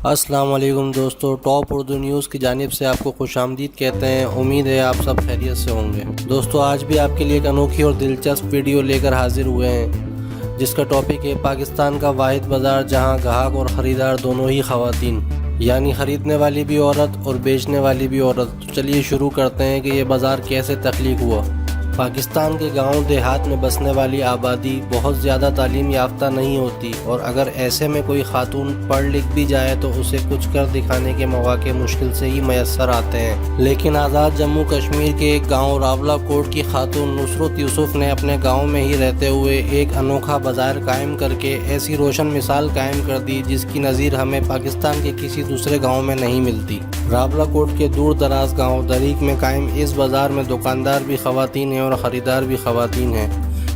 السلام علیکم دوستو، ٹاپ اردو نیوز کی جانب سے آپ کو خوش آمدید کہتے ہیں۔ امید ہے آپ سب خیریت سے ہوں گے۔ دوستو آج بھی آپ کے لیے ایک انوکھی اور دلچسپ ویڈیو لے کر حاضر ہوئے ہیں، جس کا ٹاپک ہے پاکستان کا واحد بازار جہاں گاہک اور خریدار دونوں ہی خواتین، یعنی خریدنے والی بھی عورت اور بیچنے والی بھی عورت۔ تو چلیے شروع کرتے ہیں کہ یہ بازار کیسے تخلیق ہوا۔ پاکستان کے گاؤں دیہات میں بسنے والی آبادی بہت زیادہ تعلیم یافتہ نہیں ہوتی، اور اگر ایسے میں کوئی خاتون پڑھ لکھ بھی جائے تو اسے کچھ کر دکھانے کے مواقع مشکل سے ہی میسر آتے ہیں۔ لیکن آزاد جموں کشمیر کے ایک گاؤں راولہ کوٹ کی خاتون نصرت یوسف نے اپنے گاؤں میں ہی رہتے ہوئے ایک انوکھا بازار قائم کر کے ایسی روشن مثال قائم کر دی جس کی نظیر ہمیں پاکستان کے کسی دوسرے گاؤں میں نہیں ملتی۔ راولہ کوٹ کے دور دراز گاؤں دریک میں قائم اس بازار میں دکاندار بھی خواتین ہیں اور خریدار بھی خواتین ہیں۔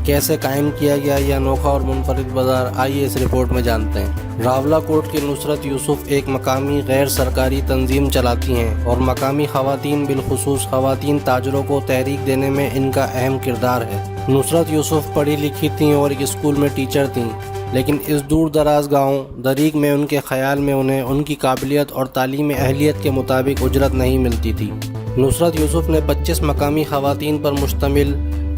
کیسے قائم کیا گیا یہ انوکھا اور منفرد بازار، آئیے اس رپورٹ میں جانتے ہیں۔ راولہ کوٹ کی نصرت یوسف ایک مقامی غیر سرکاری تنظیم چلاتی ہیں، اور مقامی خواتین بالخصوص خواتین تاجروں کو تحریک دینے میں ان کا اہم کردار ہے۔ نصرت یوسف پڑھی لکھی تھیں اور ایک اسکول میں ٹیچر تھیں، لیکن اس دور دراز گاؤں دریک میں ان کے خیال میں انہیں ان کی قابلیت اور تعلیمی اہلیت کے مطابق اجرت نہیں ملتی تھی۔ نصرت یوسف نے 25 مقامی خواتین پر مشتمل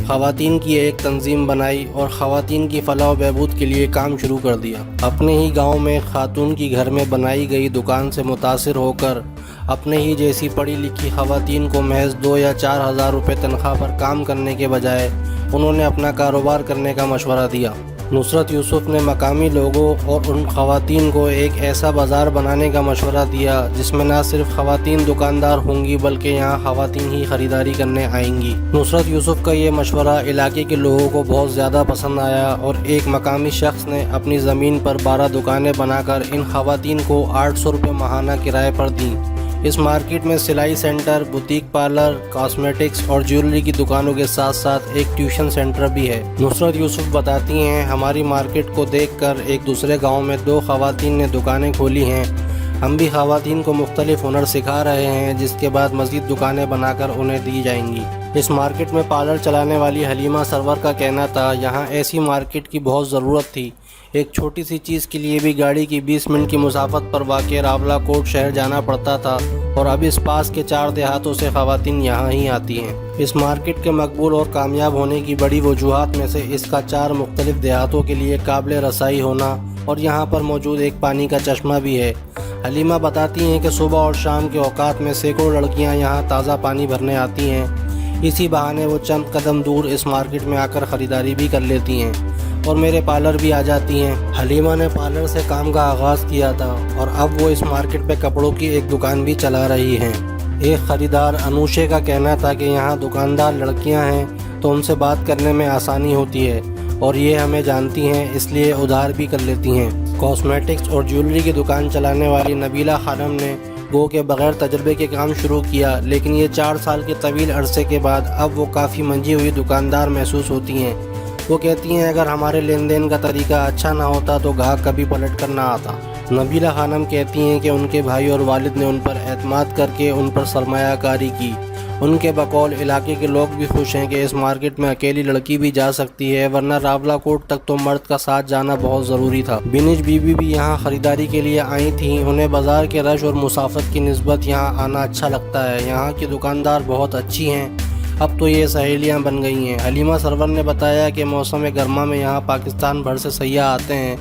خواتین کی ایک تنظیم بنائی اور خواتین کی فلاح و بہبود کے لیے کام شروع کر دیا۔ اپنے ہی گاؤں میں خاتون کی گھر میں بنائی گئی دکان سے متاثر ہو کر اپنے ہی جیسی پڑھی لکھی خواتین کو محض 2 یا 4 ہزار روپے تنخواہ پر کام کرنے کے بجائے انہوں نے اپنا کاروبار کرنے کا مشورہ دیا۔ نصرت یوسف نے مقامی لوگوں اور ان خواتین کو ایک ایسا بازار بنانے کا مشورہ دیا جس میں نہ صرف خواتین دکاندار ہوں گی بلکہ یہاں خواتین ہی خریداری کرنے آئیں گی۔ نصرت یوسف کا یہ مشورہ علاقے کے لوگوں کو بہت زیادہ پسند آیا، اور ایک مقامی شخص نے اپنی زمین پر 12 دکانیں بنا کر ان خواتین کو 800 روپے ماہانہ کرائے پر دیں۔ اس مارکیٹ میں سلائی سینٹر، بوتیک پارلر، کاسمیٹکس اور جیولری کی دکانوں کے ساتھ ساتھ ایک ٹیوشن سینٹر بھی ہے۔ نصرت یوسف بتاتی ہیں، ہماری مارکیٹ کو دیکھ کر ایک دوسرے گاؤں میں 2 خواتین نے دکانیں کھولی ہیں۔ ہم بھی خواتین کو مختلف ہنر سکھا رہے ہیں، جس کے بعد مزید دکانیں بنا کر انہیں دی جائیں گی۔ اس مارکیٹ میں پارلر چلانے والی حلیمہ سرور کا کہنا تھا، یہاں ایسی مارکیٹ کی بہت ضرورت تھی۔ ایک چھوٹی سی چیز کے لیے بھی گاڑی کی 20 منٹ کی مسافت پر واقع راولہ کوٹ شہر جانا پڑتا تھا، اور اب اس پاس کے 4 دیہاتوں سے خواتین یہاں ہی آتی ہیں۔ اس مارکیٹ کے مقبول اور کامیاب ہونے کی بڑی وجوہات میں سے اس کا 4 مختلف دیہاتوں کے لیے قابل رسائی ہونا اور یہاں پر موجود ایک پانی کا چشمہ بھی ہے۔ حلیمہ بتاتی ہیں کہ صبح اور شام کے اوقات میں سینکڑوں لڑکیاں یہاں تازہ پانی بھرنے آتی ہیں۔ اسی بہانے وہ چند قدم دور اس مارکیٹ میں آ کر خریداری بھی کر لیتی ہیں، اور میرے پارلر بھی آ جاتی ہیں۔ حلیمہ نے پارلر سے کام کا آغاز کیا تھا، اور اب وہ اس مارکیٹ پہ کپڑوں کی ایک دکان بھی چلا رہی ہیں۔ ایک خریدار انوشے کا کہنا تھا کہ یہاں دکاندار لڑکیاں ہیں تو ان سے بات کرنے میں آسانی ہوتی ہے، اور یہ ہمیں جانتی ہیں اس لیے ادھار بھی کر لیتی ہیں۔ کاسمیٹکس اور جیولری کی دکان چلانے والی نبیلہ خانم نے گو کے بغیر تجربے کے کام شروع کیا، لیکن یہ 4 سال کے طویل عرصے کے بعد اب وہ کافی منجھی ہوئی دکاندار محسوس ہوتی ہیں۔ وہ کہتی ہیں، اگر ہمارے لین دین کا طریقہ اچھا نہ ہوتا تو گاہک کبھی پلٹ کر نہ آتا۔ نبیلہ خانم کہتی ہیں کہ ان کے بھائی اور والد نے ان پر اعتماد کر کے ان پر سرمایہ کاری کی۔ ان کے بقول علاقے کے لوگ بھی خوش ہیں کہ اس مارکیٹ میں اکیلی لڑکی بھی جا سکتی ہے، ورنہ راولہ کوٹ تک تو مرد کا ساتھ جانا بہت ضروری تھا۔ بینش بی بی بھی یہاں خریداری کے لیے آئی تھیں۔ انہیں بازار کے رش اور مسافت کی نسبت یہاں آنا اچھا لگتا ہے۔ یہاں کی دکاندار بہت اچھی ہیں، اب تو یہ سہیلیاں بن گئی ہیں۔ حلیمہ سرور نے بتایا کہ موسم گرما میں یہاں پاکستان بھر سے سیاح آتے ہیں،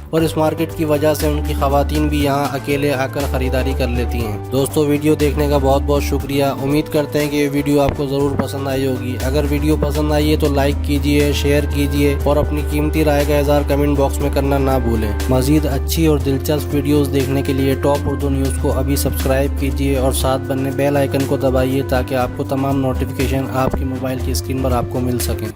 اور اس مارکیٹ کی وجہ سے ان کی خواتین بھی یہاں اکیلے آ کر خریداری کر لیتی ہیں۔ دوستو ویڈیو دیکھنے کا بہت بہت شکریہ۔ امید کرتے ہیں کہ یہ ویڈیو آپ کو ضرور پسند آئی ہوگی۔ اگر ویڈیو پسند آئی ہے تو لائک کیجئے، شیئر کیجئے، اور اپنی قیمتی رائے کا اظہار کمنٹ باکس میں کرنا نہ بھولیں۔ مزید اچھی اور دلچسپ ویڈیوز دیکھنے کے لیے ٹاپ اردو نیوز کو ابھی سبسکرائب کیجئے اور ساتھ بننے بیل آئیکن کو دبائیے تاکہ آپ کو تمام نوٹیفیکیشن آپ کی موبائل کی اسکرین پر آپ کو مل سکیں۔